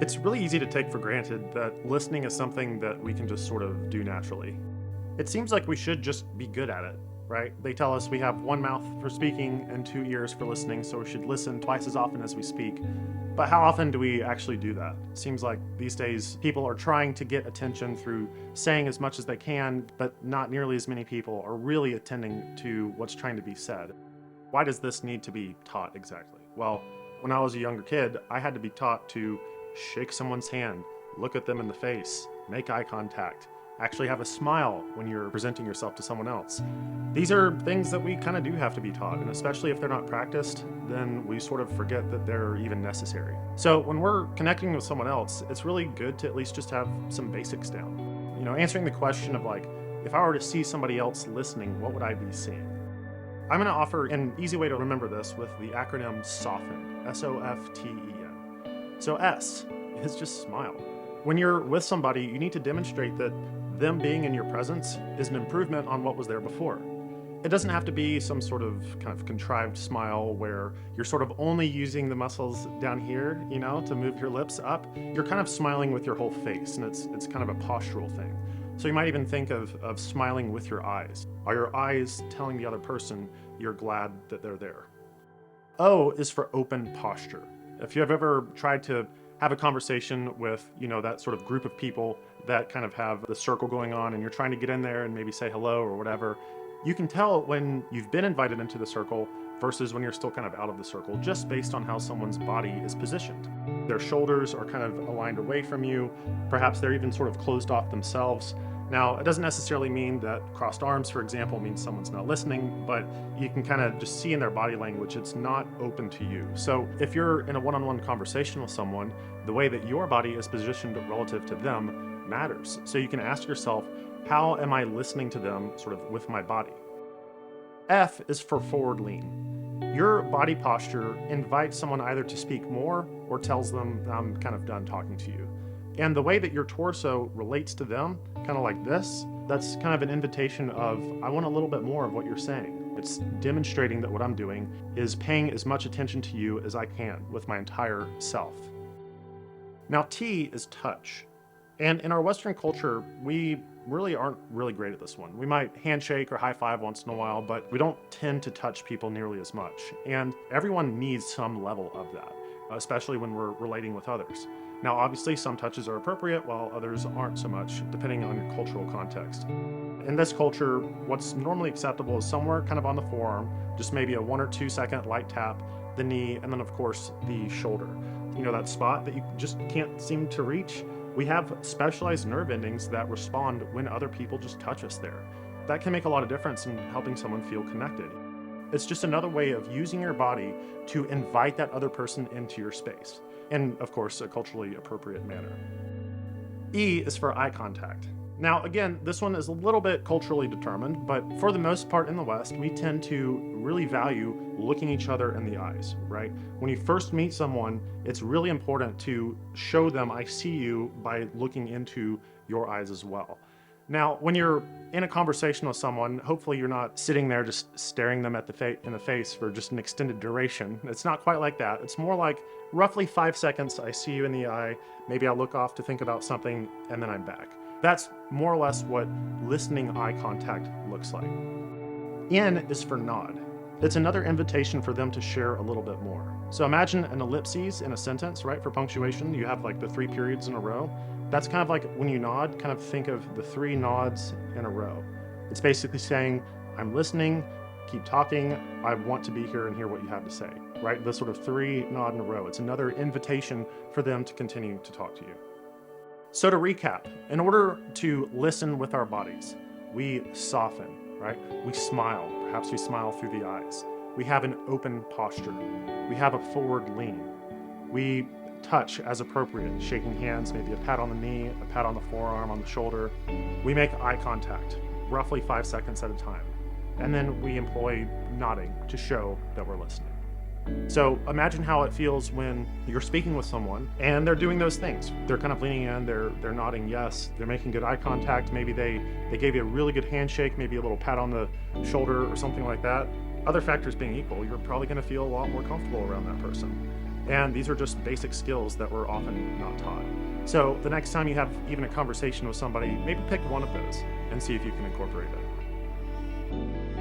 It's really easy to take for granted that listening is something that we can just sort of do naturally. It seems like we should just be good at it, right? They tell us we have one mouth for speaking and two ears for listening, so we should listen twice as often as we speak. But how often do we actually do that? It seems like these days people are trying to get attention through saying as much as they can, but not nearly as many people are really attending to what's trying to be said. Why does this need to be taught exactly? Well, when I was a younger kid, I had to be taught to shake someone's hand, look at them in the face, make eye contact, actually have a smile when you're presenting yourself to someone else. These are things that we kind of do have to be taught, and especially if they're not practiced, then we sort of forget that they're even necessary. So when we're connecting with someone else, it's really good to at least just have some basics down. Answering the question of like, if I were to see somebody else listening, what would I be seeing? I'm going to offer an easy way to remember this with the acronym SOFTEN, SOFTEN. So S is just smile. When you're with somebody, you need to demonstrate that them being in your presence is an improvement on what was there before. It doesn't have to be some sort of kind of contrived smile where you're sort of only using the muscles down here, to move your lips up. You're kind of smiling with your whole face, and it's kind of a postural thing. So you might even think of smiling with your eyes. Are your eyes telling the other person you're glad that they're there? O is for open posture. If you have ever tried to have a conversation with, that sort of group of people that kind of have the circle going on and you're trying to get in there and maybe say hello or whatever, you can tell when you've been invited into the circle versus when you're still kind of out of the circle, just based on how someone's body is positioned. Their shoulders are kind of aligned away from you. Perhaps they're even sort of closed off themselves. Now, it doesn't necessarily mean that crossed arms, for example, means someone's not listening, but you can kind of just see in their body language it's not open to you. So if you're in a one-on-one conversation with someone, the way that your body is positioned relative to them matters. So you can ask yourself, how am I listening to them sort of with my body? F is for forward lean. Your body posture invites someone either to speak more or tells them, I'm kind of done talking to you. And the way that your torso relates to them, kind of like this, that's kind of an invitation of, I want a little bit more of what you're saying. It's demonstrating that what I'm doing is paying as much attention to you as I can with my entire self. Now, T is touch. And in our Western culture, we really aren't really great at this one. We might handshake or high five once in a while, but we don't tend to touch people nearly as much. And everyone needs some level of that, especially when we're relating with others. Now, obviously, some touches are appropriate while others aren't so much, depending on your cultural context. In this culture, what's normally acceptable is somewhere kind of on the forearm, just maybe a 1 or 2 second light tap, the knee, and then of course the shoulder. That spot that you just can't seem to reach. We have specialized nerve endings that respond when other people just touch us there. That can make a lot of difference in helping someone feel connected. It's just another way of using your body to invite that other person into your space, in, of course, a culturally appropriate manner. E is for eye contact. Now, again, this one is a little bit culturally determined, but for the most part in the West, we tend to really value looking each other in the eyes, right? When you first meet someone, it's really important to show them, I see you, by looking into your eyes as well. Now, when you're in a conversation with someone, hopefully you're not sitting there just staring them in the face for just an extended duration. It's not quite like that. It's more like roughly 5 seconds, I see you in the eye, maybe I look off to think about something, and then I'm back. That's more or less what listening eye contact looks like. N is for nod. It's another invitation for them to share a little bit more. So imagine an ellipses in a sentence, right? For punctuation, you have like the 3 periods in a row. That's kind of like when you nod, kind of think of the 3 nods in a row. It's basically saying, I'm listening, keep talking, I want to be here and hear what you have to say, right? The sort of 3 nod in a row. It's another invitation for them to continue to talk to you. So to recap, in order to listen with our bodies, we soften, right? We smile, perhaps we smile through the eyes. We have an open posture. We have a forward lean. We touch as appropriate, shaking hands, maybe a pat on the knee, a pat on the forearm, on the shoulder. We make eye contact, roughly 5 seconds at a time. And then we employ nodding to show that we're listening. So imagine how it feels when you're speaking with someone and they're doing those things. They're kind of leaning in, they're nodding yes, they're making good eye contact, maybe they gave you a really good handshake, maybe a little pat on the shoulder or something like that. Other factors being equal, you're probably going to feel a lot more comfortable around that person. And these are just basic skills that we're often not taught. So the next time you have even a conversation with somebody, maybe pick one of those and see if you can incorporate it.